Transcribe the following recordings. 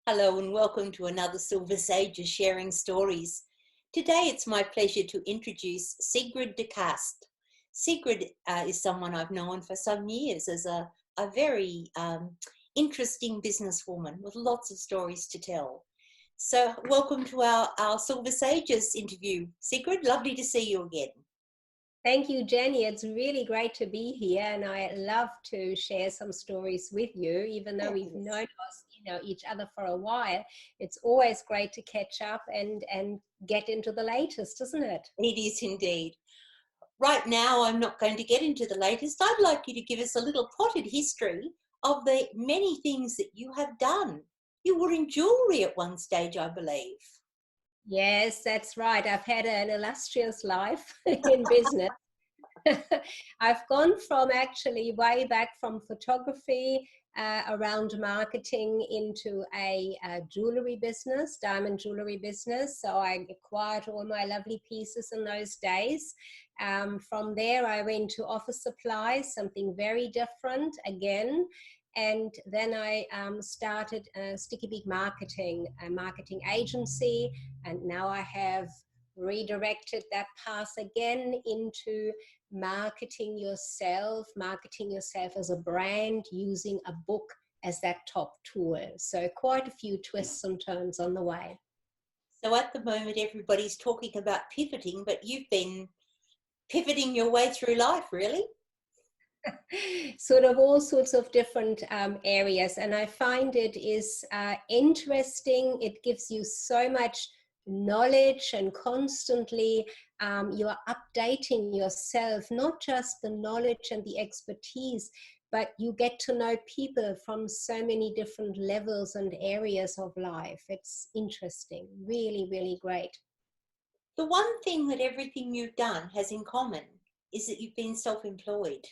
Hello and welcome to another Silver Sages Sharing Stories. Today it's my pleasure to introduce Sigrid de Kaste. Sigrid is someone I've known for some years as a very interesting businesswoman with lots of stories to tell. So welcome to our Silver Sages interview. Sigrid, lovely to see you again. Thank you, Jenny. It's really great to be here, and I love to share some stories with you. Even though we've known each other for a while, it's always great to catch up and get into the latest, isn't it? It is indeed. Right now, I'm not going to get into the latest. I'd like you to give us a little potted history of the many things that you have done. You were in jewellery at one stage, I believe. Yes, that's right. I've had an illustrious life in business. I've gone from actually way back from photography around marketing into a jewelry business, diamond jewelry business. So I acquired all my lovely pieces in those days. From there, I went to office supplies, something very different again. And then I started Sticky Beak Marketing, a marketing agency. And now I have redirected that path again into marketing yourself as a brand using a book as that top tool. So quite a few twists and turns on the way. So at the moment, everybody's talking about pivoting, but you've been pivoting your way through life, really? Sort of all sorts of different areas. And I find it is interesting. It gives you so much knowledge, and constantly you are updating yourself, not just the knowledge and the expertise, but you get to know people from so many different levels and areas of life. It's interesting, really, really great. The one thing that everything you've done has in common is that you've been self-employed.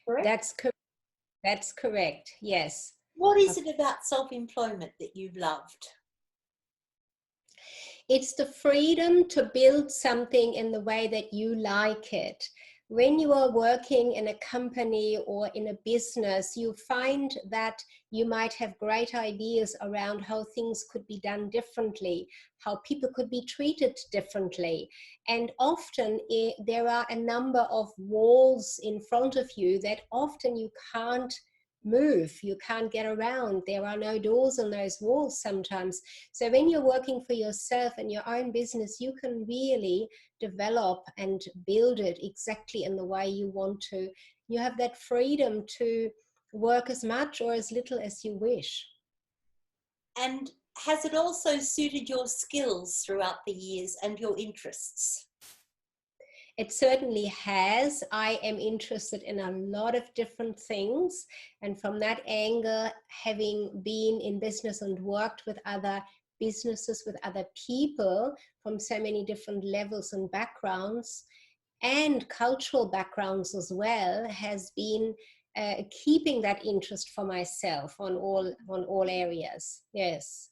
Correct? That's correct, yes. What is it about self-employment that you've loved? It's the freedom to build something in the way that you like it. When you are working in a company or in a business, you find that you might have great ideas around how things could be done differently, how people could be treated differently. And often there are a number of walls in front of you that often you can't move, you can't get around. There are no doors on those walls sometimes. So when you're working for yourself and your own business, you can really develop and build it exactly in the way you want to. You have that freedom to work as much or as little as you wish. And has it also suited your skills throughout the years and your interests? It certainly has. I am interested in a lot of different things. And from that angle, having been in business and worked with other businesses, with other people from so many different levels and backgrounds, and cultural backgrounds as well, has been keeping that interest for myself on all areas. Yes.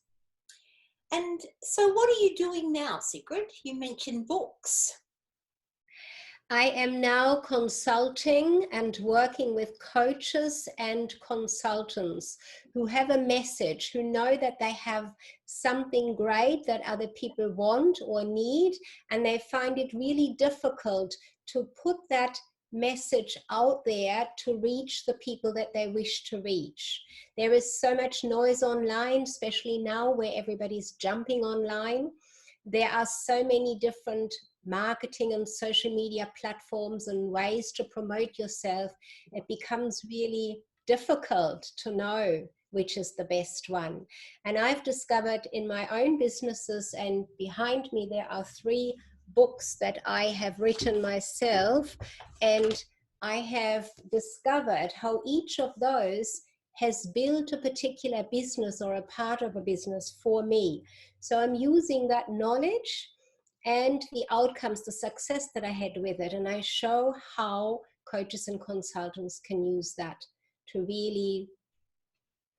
And so what are you doing now, Sigrid? You mentioned books. I am now consulting and working with coaches and consultants who have a message, who know that they have something great that other people want or need, and they find it really difficult to put that message out there to reach the people that they wish to reach. There is so much noise online, especially now where everybody's jumping online. There are so many different marketing and social media platforms and ways to promote yourself. It becomes really difficult to know which is the best one. And I've discovered in my own businesses, and behind me there are 3 books that I have written myself, and I have discovered how each of those has built a particular business or a part of a business for me. So I'm using that knowledge and the outcomes, the success that I had with it. And I show how coaches and consultants can use that to really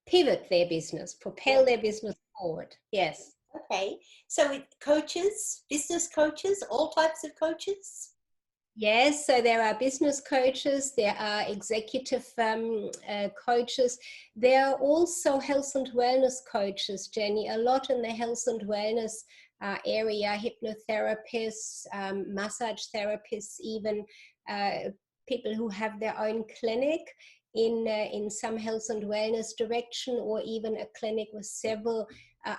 pivot their business, propel their business forward. Yes. Okay. So coaches, business coaches, all types of coaches? Yes, so there are business coaches, there are executive coaches, there are also health and wellness coaches, Jenny, a lot in the health and wellness area, hypnotherapists, massage therapists, even people who have their own clinic in some health and wellness direction, or even a clinic with several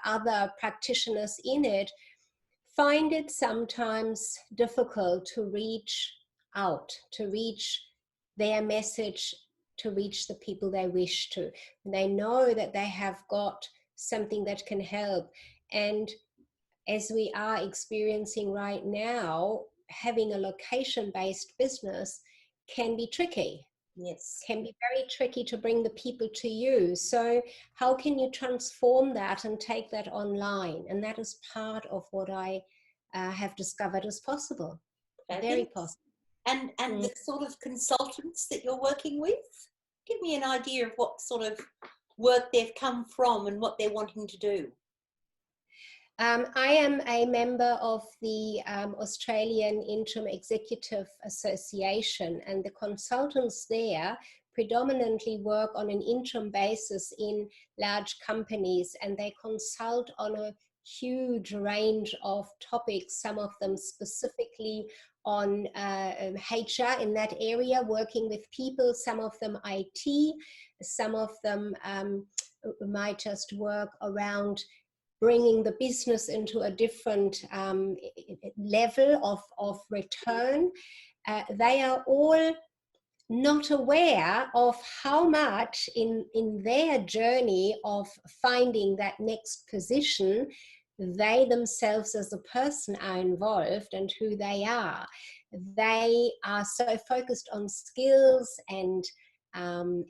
other practitioners in it, find it sometimes difficult to reach out, to reach their message, to reach the people they wish to. They know that they have got something that can help. And as we are experiencing right now, having a location-based business can be tricky. Yes. Can be very tricky to bring the people to you. So how can you transform that and take that online? And that is part of what I have discovered is possible. Very Fabulous. possible. And Mm. the sort of consultants that you're working with, give me an idea of what sort of work they've come from and what they're wanting to do. I am a member of the Australian Interim Executive Association, and the consultants there predominantly work on an interim basis in large companies, and they consult on a huge range of topics, some of them specifically on HR in that area, working with people, some of them IT, some of them might just work around bringing the business into a different level of return. They are all not aware of how much in their journey of finding that next position, they themselves as a person are involved and who they are. They are so focused on skills and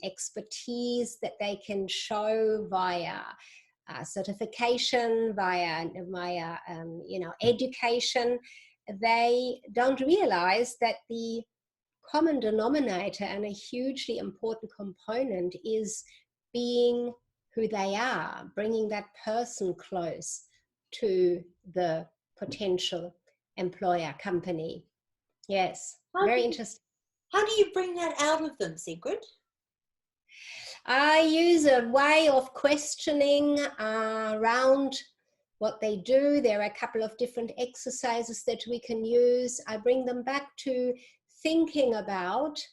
expertise that they can show via certification, via education. They don't realize that the common denominator and a hugely important component is being who they are, bringing that person close to the potential employer company. Yes, very interesting. How do you bring that out of them, Sigrid? I use a way of questioning around what they do. There are a couple of different exercises that we can use. I bring them back to thinking about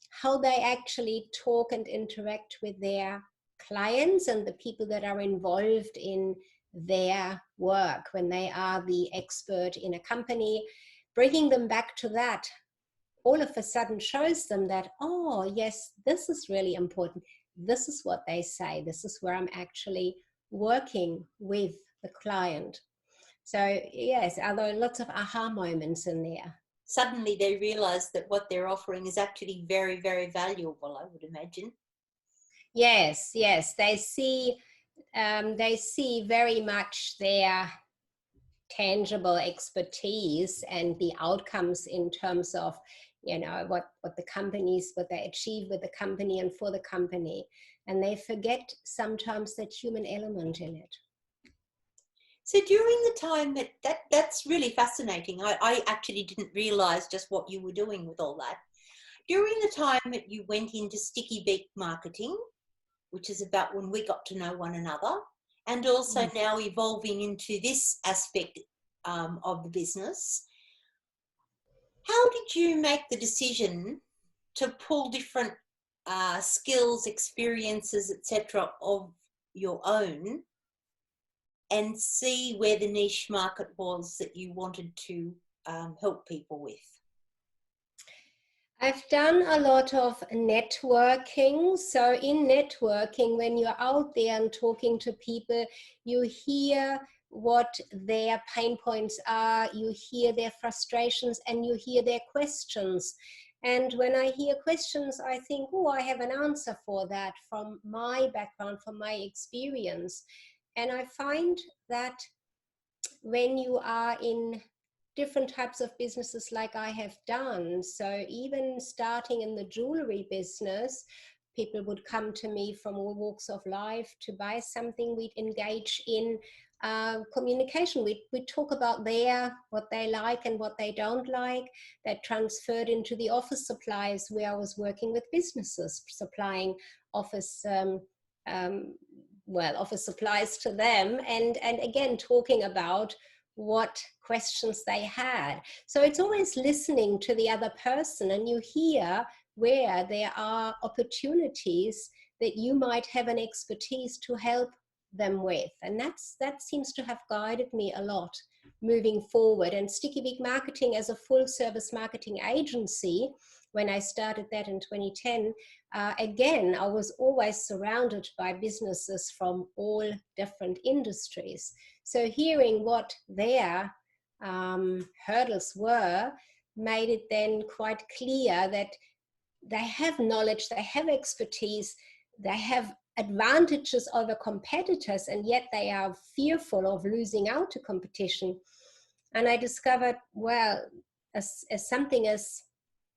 how they actually talk and interact with their clients and the people that are involved in their work when they are the expert in a company. Bringing them back to that all of a sudden shows them that, oh, yes, this is really important. This is what they say. This is where I'm actually working with the client. So, yes, are there lots of aha moments in there? Suddenly they realize that what they're offering is actually very, very valuable, I would imagine. Yes, yes, they see very much their tangible expertise and the outcomes in terms of what the companies, what they achieve with the company and for the company, and they forget sometimes that human element in it. So during the time that's really fascinating. I actually didn't realize just what you were doing with all that. During the time that you went into sticky beak marketing, which is about when we got to know one another, and also now evolving into this aspect of the business, how did you make the decision to pull different skills, experiences, etc., of your own and see where the niche market was that you wanted to help people with? I've done a lot of networking. So in networking, when you're out there and talking to people, you hear what their pain points are, you hear their frustrations, and you hear their questions. And when I hear questions, I think, oh, I have an answer for that from my background, from my experience. And I find that when you are in different types of businesses like I have done, so even starting in the jewelry business, people would come to me from all walks of life to buy something. We'd engage in communication. We talk about what they like and what they don't like. That transferred into the office supplies, where I was working with businesses, supplying office office supplies to them, and again talking about what questions they had. So it's always listening to the other person, and you hear where there are opportunities that you might have an expertise to help them with. And that seems to have guided me a lot moving forward. And Sticky Big Marketing, as a full service marketing agency, when I started that in 2010, again, I was always surrounded by businesses from all different industries. So hearing what their hurdles were made it then quite clear that they have knowledge, they have expertise, they have advantages over competitors, and yet they are fearful of losing out to competition. And I discovered, well, as something as,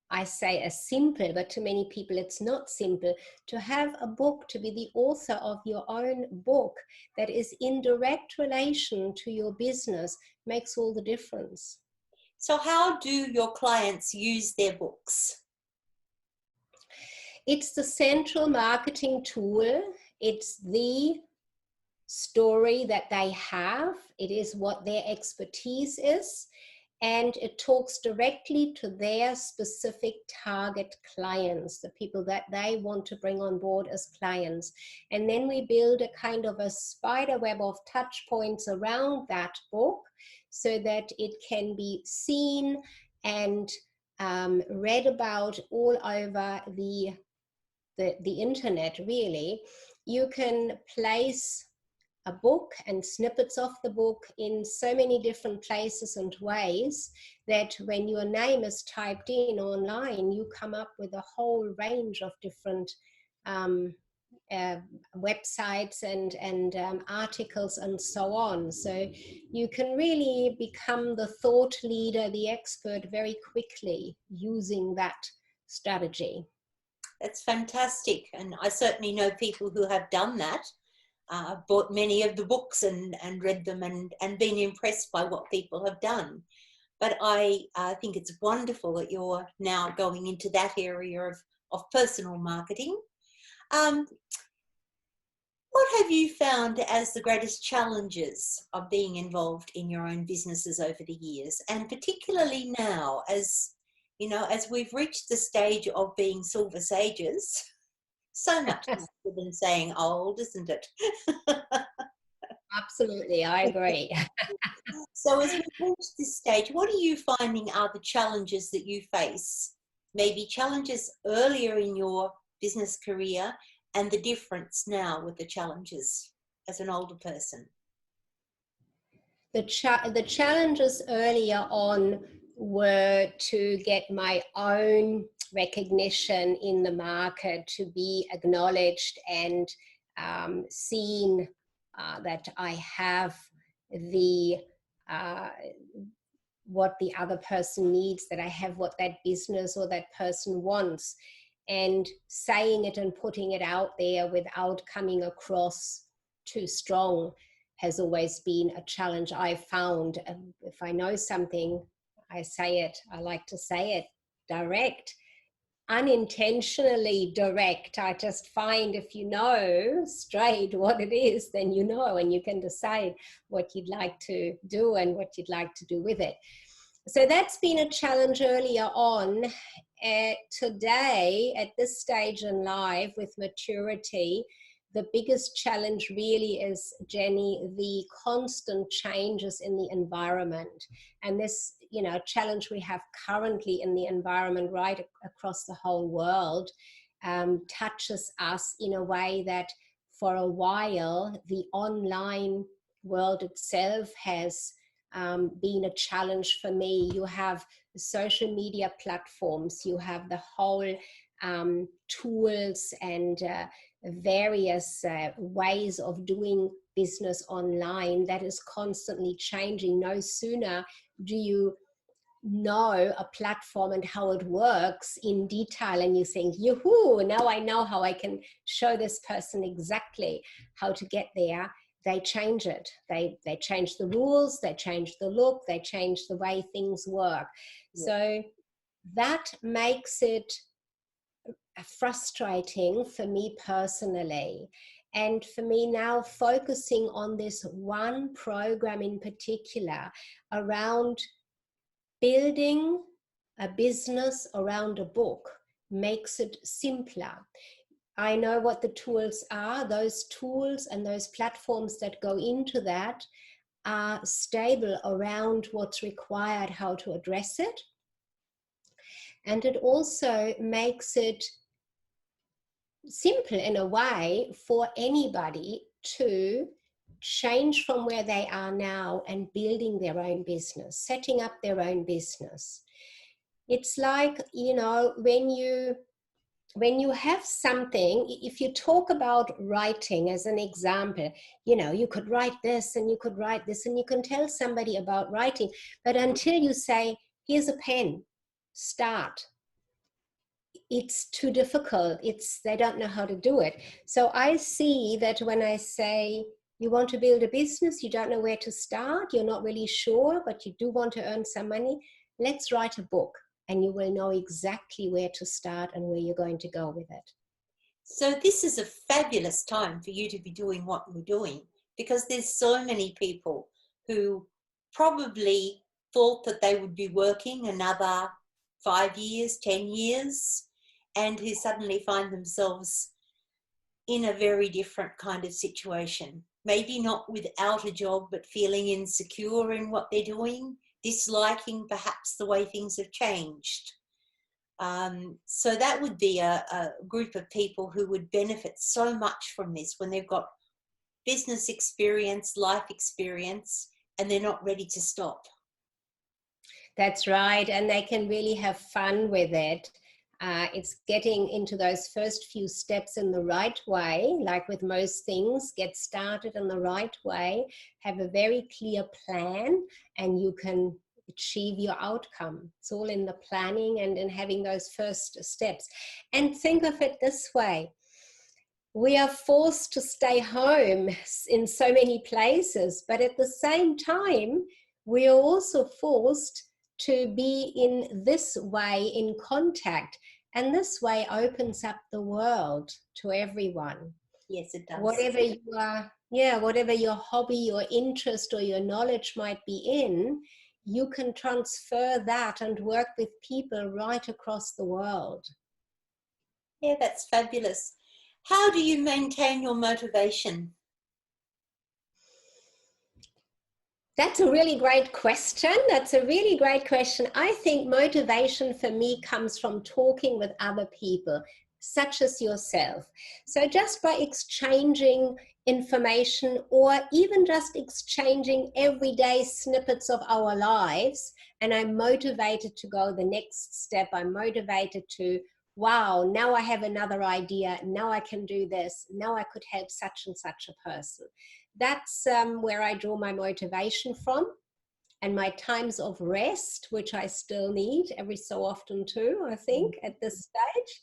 I say, as simple, but to many people it's not simple, to have a book, to be the author of your own book that is in direct relation to your business, makes all the difference. So how do your clients use their books? It's the central marketing tool. It's the story that they have. It is what their expertise is. And it talks directly to their specific target clients, the people that they want to bring on board as clients. And then we build a kind of a spider web of touch points around that book so that it can be seen and read about all over the internet, really. You can place a book and snippets of the book in so many different places and ways that when your name is typed in online, you come up with a whole range of different websites and articles and so on. So you can really become the thought leader, the expert, very quickly using that strategy. That's fantastic. And I certainly know people who have done that. Bought many of the books and read them and been impressed by what people have done. But I think it's wonderful that you're now going into that area of personal marketing. What have you found as the greatest challenges of being involved in your own businesses over the years? And particularly now, as you know, as we've reached the stage of being silver sages, so much nicer than saying old, isn't it? Absolutely, I agree. So as we reach this stage, what are you finding are the challenges that you face? Maybe challenges earlier in your business career and the difference now with the challenges as an older person. The challenges earlier on were to get my own recognition in the market, to be acknowledged and seen that I have the what the other person needs, that I have what that business or that person wants, and saying it and putting it out there without coming across too strong has always been a challenge I've found. If I know something, I say it. I like to say it direct, unintentionally direct. I just find if you know straight what it is, then you know, and you can decide what you'd like to do and what you'd like to do with it. So that's been a challenge earlier on. Today, at this stage in life with maturity, the biggest challenge really is, Jenny, the constant changes in the environment. And this, challenge we have currently in the environment right across the whole world touches us in a way that for a while, the online world itself has been a challenge for me. You have social media platforms, you have the whole tools and various ways of doing business online that is constantly changing. No sooner do you know a platform and how it works in detail and you think, yoo-hoo, now I know how I can show this person exactly how to get there, they change it. They change the rules, they change the look, they change the way things work. Yeah. So that makes it frustrating for me personally. And for me now, focusing on this one program in particular around building a business around a book makes it simpler. I know what the tools are. Those tools and those platforms that go into that are stable around what's required, how to address it. And it also makes it simple in a way for anybody to change from where they are now and building their own business, setting up their own business. It's like, you know, when you have something, if you talk about writing as an example, you know, you could write this and you could write this and you can tell somebody about writing, but until you say, here's a pen, start, it's too difficult. They don't know how to do it. So I see that when I say you want to build a business, you don't know where to start, you're not really sure, but you do want to earn some money, let's write a book and you will know exactly where to start and where you're going to go with it. So this is a fabulous time for you to be doing what you're doing, because there's so many people who probably thought that they would be working another 5 years, 10 years, and who suddenly find themselves in a very different kind of situation. Maybe not without a job, but feeling insecure in what they're doing, disliking perhaps the way things have changed. So that would be a group of people who would benefit so much from this when they've got business experience, life experience, and they're not ready to stop. That's right. And they can really have fun with it. It's getting into those first few steps in the right way, like with most things, get started in the right way, have a very clear plan, and you can achieve your outcome. It's all in the planning and in having those first steps. And think of it this way. We are forced to stay home in so many places, but at the same time, we are also forced to be in this way in contact. And this way opens up the world to everyone. Yes, it does. Whatever you are, whatever your hobby, your interest, or your knowledge might be in, you can transfer that and work with people right across the world. Yeah, that's fabulous. How do you maintain your motivation? That's a really great question. I think motivation for me comes from talking with other people, such as yourself. So just by exchanging information or even just exchanging everyday snippets of our lives, and I'm motivated to go the next step. I'm motivated to, wow, now I have another idea. Now I can do this. Now I could help such and such a person. That's where I draw my motivation from, and my times of rest, which I still need every so often too, I think, at this stage.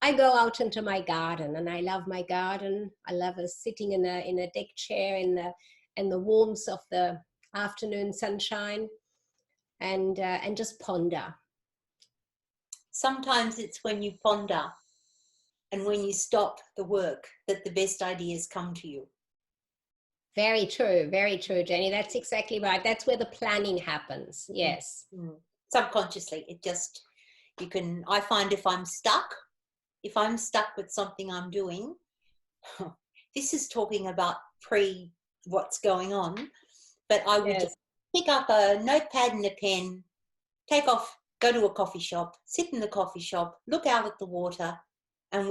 I go out into my garden, and I love my garden. I love sitting in a deck chair in the warmth of the afternoon sunshine, and just ponder. Sometimes it's when you ponder and when you stop the work that the best ideas come to you. Very true, Jenny. That's exactly right. That's where the planning happens. Yes. Mm-hmm. Subconsciously, I find if I'm stuck with something I'm doing, this is talking about what's going on, but I would just pick up a notepad and a pen, take off, go to a coffee shop, sit in the coffee shop, look out at the water, and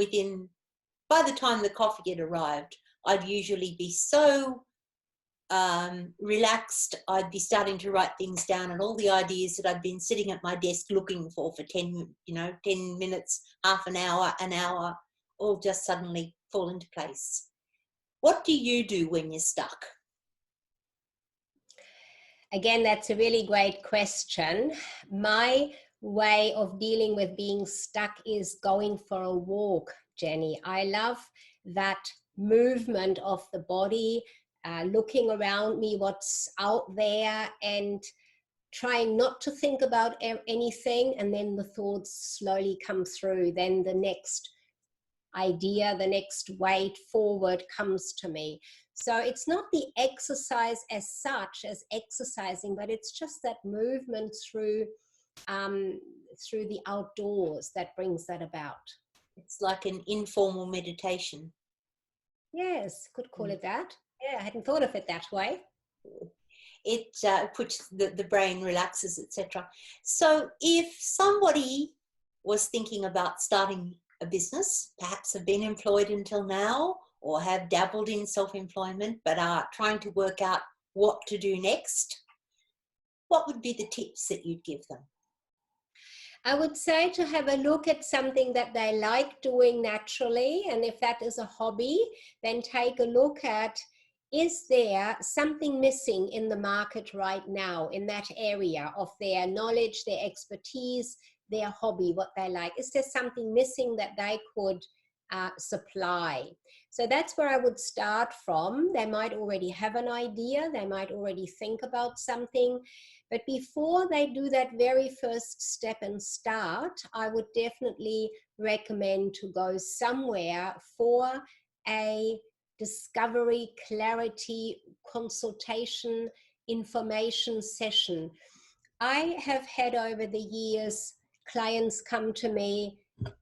by the time the coffee had arrived, I'd usually be so relaxed, I'd be starting to write things down, and all the ideas that I'd been sitting at my desk looking for 10 minutes, half an hour, all just suddenly fall into place. What do you do when you're stuck? Again, that's a really great question. My way of dealing with being stuck is going for a walk, Jenny. I love that movement of the body, looking around me, what's out there, and trying not to think about anything, and then the thoughts slowly come through. Then the next idea, the next way forward comes to me. So it's not the exercise as such as exercising, but it's just that movement through the outdoors that brings that about. It's like an informal meditation. Yes, could call it that. Yeah, I hadn't thought of it that way. It puts the brain, relaxes, etc. So if somebody was thinking about starting a business, perhaps have been employed until now, or have dabbled in self-employment, but are trying to work out what to do next, what would be the tips that you'd give them? I would say to have a look at something that they like doing naturally. And if that is a hobby, then take a look at, is there something missing in the market right now in that area of their knowledge, their expertise, their hobby, what they like? Is there something missing that they could supply? So that's where I would start from. They might already have an idea. They might already think about something. But before they do that very first step and start, I would definitely recommend to go somewhere for a discovery, clarity, consultation, information session. I have had over the years clients come to me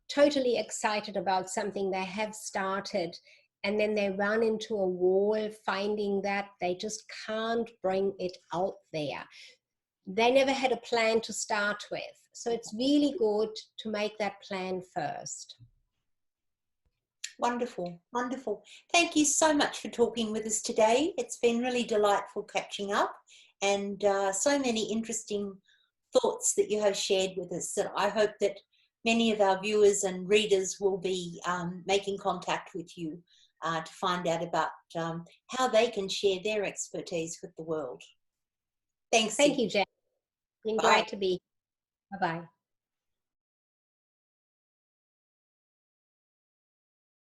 totally excited about something they have started, and then they run into a wall finding that they just can't bring it out there. They never had a plan to start with. So it's really good to make that plan first. Wonderful, wonderful. Thank you so much for talking with us today. It's been really delightful catching up, and so many interesting thoughts that you have shared with us that I hope that many of our viewers and readers will be making contact with you to find out about how they can share their expertise with the world. Thanks. Thank you, Jen. It's been Bye. great to be. Bye-bye.